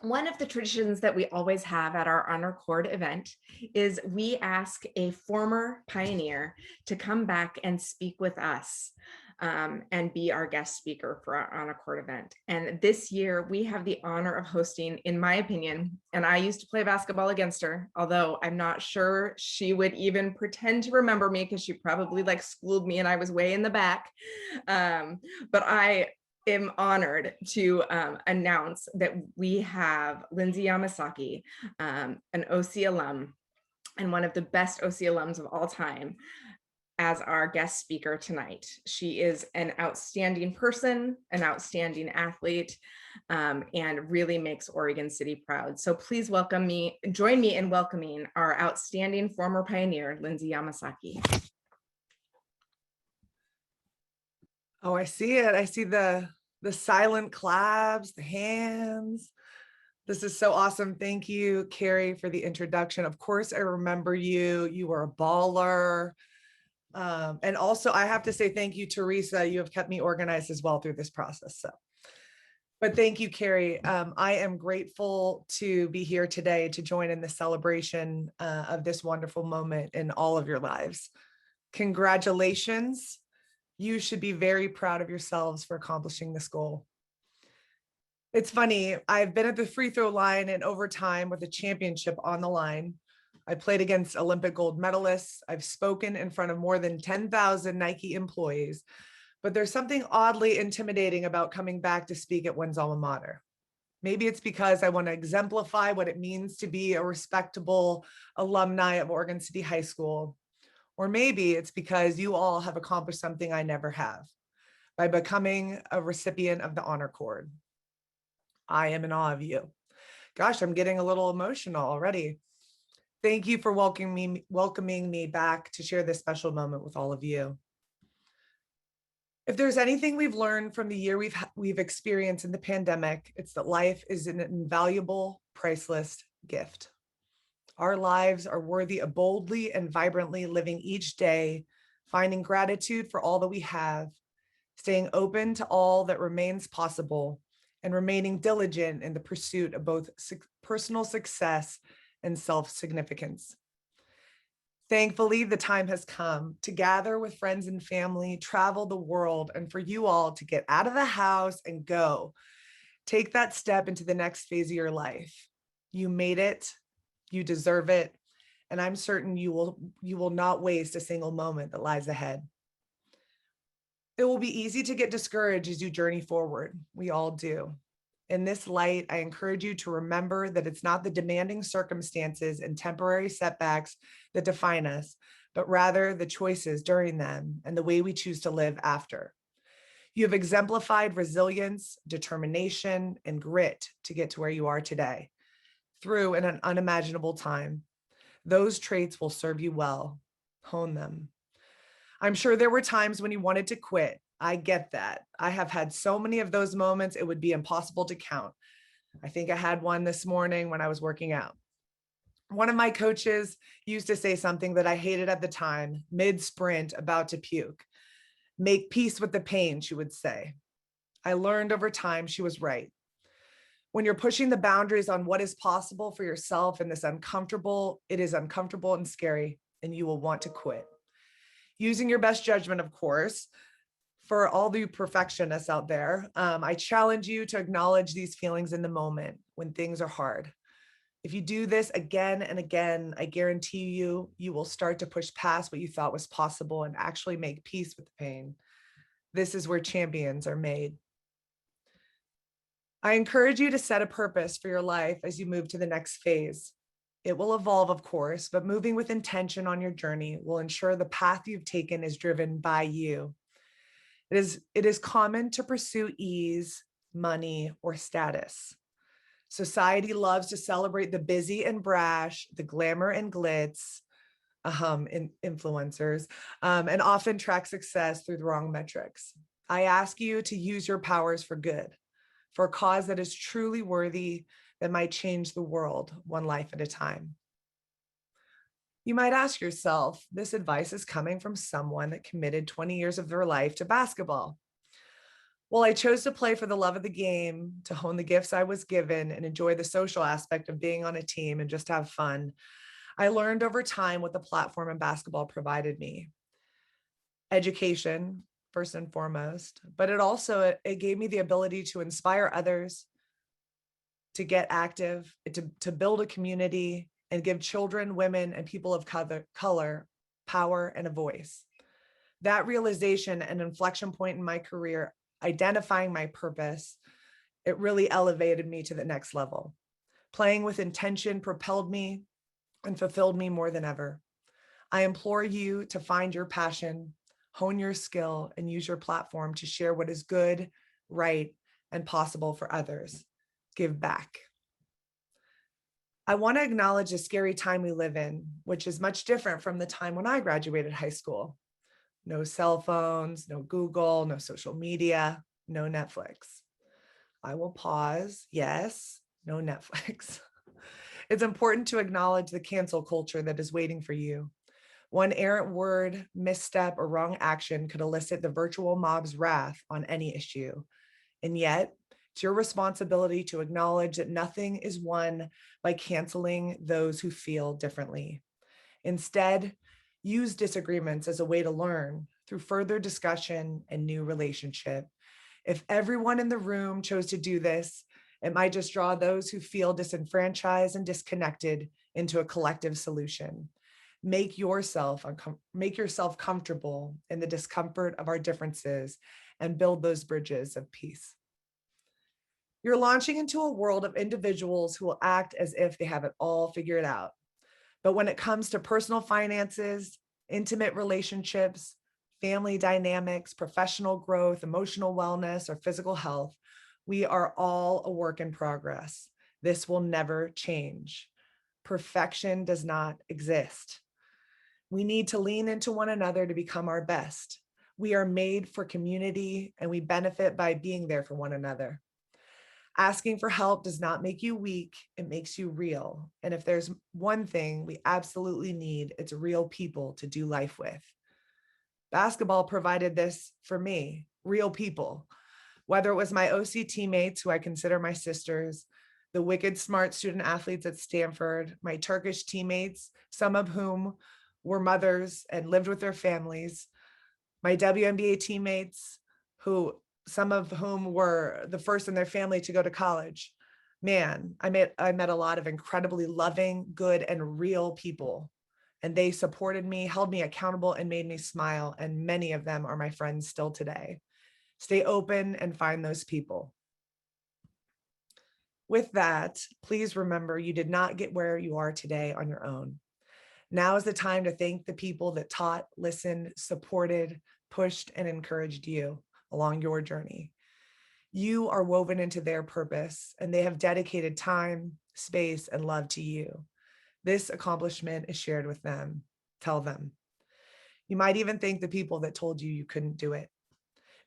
One of the traditions that we always have at our Honor Cord event is we ask a former pioneer to come back and speak with us and be our guest speaker for our Honor Cord event. And this year we have the honor of hosting, in my opinion, and I used to play basketball against her, although I'm not sure she would even pretend to remember me because she probably like schooled me and I was way in the back. But I am honored to announce that we have Lindsay Yamasaki, an OC alum and one of the best OC alums of all time, as our guest speaker tonight. She is an outstanding person, an outstanding athlete, and really makes Oregon City proud. So please join me in welcoming our outstanding former pioneer, Lindsay Yamasaki. Oh, I see it. I see the silent claps, the hands. This is so awesome. Thank you, Carrie, for the introduction. Of course, I remember you. You were a baller. And also, I have to say thank you, Teresa. You have kept me organized as well through this process. But thank you, Carrie. I am grateful to be here today to join in the celebration of this wonderful moment in all of your lives. Congratulations. You should be very proud of yourselves for accomplishing this goal. It's funny, I've been at the free throw line in overtime with a championship on the line. I played against Olympic gold medalists. I've spoken in front of more than 10,000 Nike employees, but there's something oddly intimidating about coming back to speak at one's alma mater. Maybe it's because I want to exemplify what it means to be a respectable alumni of Oregon City High School. Or maybe it's because you all have accomplished something I never have by becoming a recipient of the Honor Cord. I am in awe of you. Gosh, I'm getting a little emotional already. Thank you for welcoming me back to share this special moment with all of you. If there's anything we've learned from the year we've experienced in the pandemic, it's that life is an invaluable, priceless gift. Our lives are worthy of boldly and vibrantly living each day, finding gratitude for all that we have, staying open to all that remains possible, and remaining diligent in the pursuit of both personal success and self-significance. Thankfully, the time has come to gather with friends and family, travel the world, and for you all to get out of the house and go. Take that step into the next phase of your life. You made it. You deserve it, and I'm certain you will not waste a single moment that lies ahead. It will be easy to get discouraged as you journey forward. We all do. In this light, I encourage you to remember that it's not the demanding circumstances and temporary setbacks that define us, but rather the choices during them and the way we choose to live after. You have exemplified resilience, determination, and grit to get to where you are today. Through an unimaginable time. Those traits will serve you well. Hone them. I'm sure there were times when you wanted to quit. I get that. I have had so many of those moments, it would be impossible to count. I think I had one this morning when I was working out. One of my coaches used to say something that I hated at the time, mid-sprint, about to puke. Make peace with the pain, she would say. I learned over time she was right. When you're pushing the boundaries on what is possible for yourself in this it is uncomfortable and scary, and you will want to quit. Using your best judgment, of course, for all the perfectionists out there, I challenge you to acknowledge these feelings in the moment when things are hard. If you do this again and again, I guarantee you will start to push past what you thought was possible and actually make peace with the pain. This is where champions are made. I encourage you to set a purpose for your life as you move to the next phase. It will evolve, of course, but moving with intention on your journey will ensure the path you've taken is driven by you. It is common to pursue ease, money, or status. Society loves to celebrate the busy and brash, the glamour and glitz, influencers, and often track success through the wrong metrics. I ask you to use your powers for good, for a cause that is truly worthy, that might change the world one life at a time. You might ask yourself, this advice is coming from someone that committed 20 years of their life to basketball. While I chose to play for the love of the game, to hone the gifts I was given, and enjoy the social aspect of being on a team and just have fun, I learned over time what the platform and basketball provided me. Education, first and foremost, but it gave me the ability to inspire others, to get active, to build a community, and give children, women, and people of color power and a voice. That realization and inflection point in my career, identifying my purpose, it really elevated me to the next level. Playing with intention propelled me and fulfilled me more than ever. I implore you to find your passion, hone your skill, and use your platform to share what is good, right, and possible for others. Give back. I want to acknowledge the scary time we live in, which is much different from the time when I graduated high school. No cell phones, no Google, no social media, no Netflix. I will pause. Yes, no Netflix. It's important to acknowledge the cancel culture that is waiting for you. One errant word, misstep, or wrong action could elicit the virtual mob's wrath on any issue. And yet, it's your responsibility to acknowledge that nothing is won by canceling those who feel differently. Instead, use disagreements as a way to learn through further discussion and new relationship. If everyone in the room chose to do this, it might just draw those who feel disenfranchised and disconnected into a collective solution. Make yourself comfortable in the discomfort of our differences and build those bridges of peace. You're launching into a world of individuals who will act as if they have it all figured out. But when it comes to personal finances, intimate relationships, family dynamics, professional growth, emotional wellness, or physical health, we are all a work in progress. This will never change. Perfection does not exist. We need to lean into one another to become our best. We are made for community, and we benefit by being there for one another. Asking for help does not make you weak, it makes you real. And if there's one thing we absolutely need, it's real people to do life with. Basketball provided this for me, real people. Whether it was my OC teammates, who I consider my sisters, the wicked smart student athletes at Stanford, my Turkish teammates, some of whom were mothers and lived with their families, my WNBA teammates, some of whom were the first in their family to go to college. Man, I met a lot of incredibly loving, good, and real people. And they supported me, held me accountable, and made me smile. And many of them are my friends still today. Stay open and find those people. With that, please remember you did not get where you are today on your own. Now is the time to thank the people that taught, listened, supported, pushed, and encouraged you along your journey. You are woven into their purpose, and they have dedicated time, space, and love to you. This accomplishment is shared with them. Tell them. You might even thank the people that told you you couldn't do it.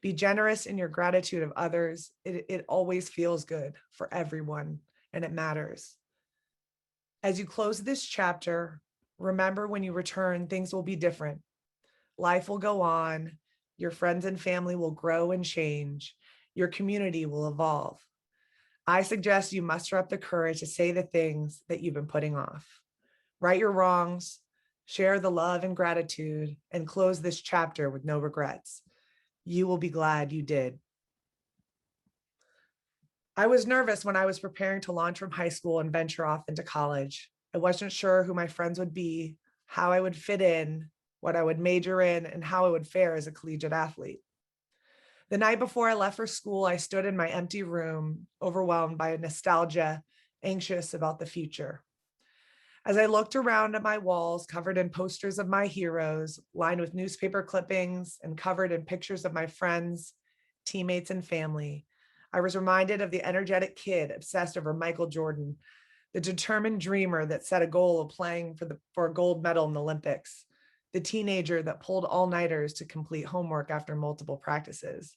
Be generous in your gratitude of others. It always feels good for everyone, and it matters. As you close this chapter, remember when you return, things will be different. Life will go on. Your friends and family will grow and change. Your community will evolve. I suggest you muster up the courage to say the things that you've been putting off. Right your wrongs, share the love and gratitude, and close this chapter with no regrets. You will be glad you did. I was nervous when I was preparing to launch from high school and venture off into college. I wasn't sure who my friends would be, how I would fit in, what I would major in, and how I would fare as a collegiate athlete. The night before I left for school, I stood in my empty room, overwhelmed by nostalgia, anxious about the future. As I looked around at my walls covered in posters of my heroes, lined with newspaper clippings and covered in pictures of my friends, teammates, and family, I was reminded of the energetic kid obsessed over Michael Jordan, the determined dreamer that set a goal of playing for a gold medal in the Olympics, the teenager that pulled all-nighters to complete homework after multiple practices.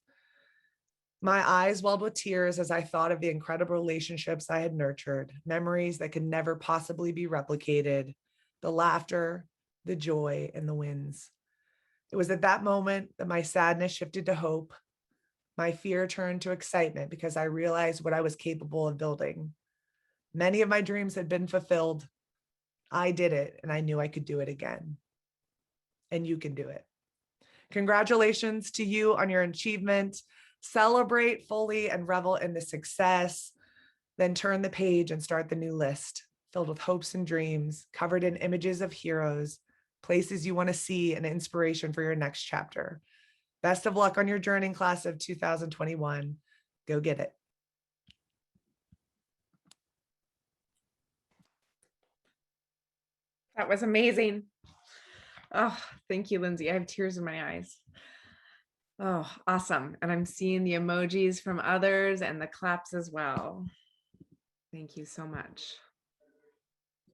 My eyes welled with tears as I thought of the incredible relationships I had nurtured, memories that could never possibly be replicated, the laughter, the joy, and the wins. It was at that moment that my sadness shifted to hope. My fear turned to excitement because I realized what I was capable of building. Many of my dreams had been fulfilled. I did it, and I knew I could do it again. And you can do it. Congratulations to you on your achievement. Celebrate fully and revel in the success. Then turn the page and start the new list, filled with hopes and dreams, covered in images of heroes, places you want to see, and inspiration for your next chapter. Best of luck on your journey, class of 2021. Go get it. That was amazing. Oh, thank you, Lindsay. I have tears in my eyes. Oh, awesome. And I'm seeing the emojis from others and the claps as well. Thank you so much.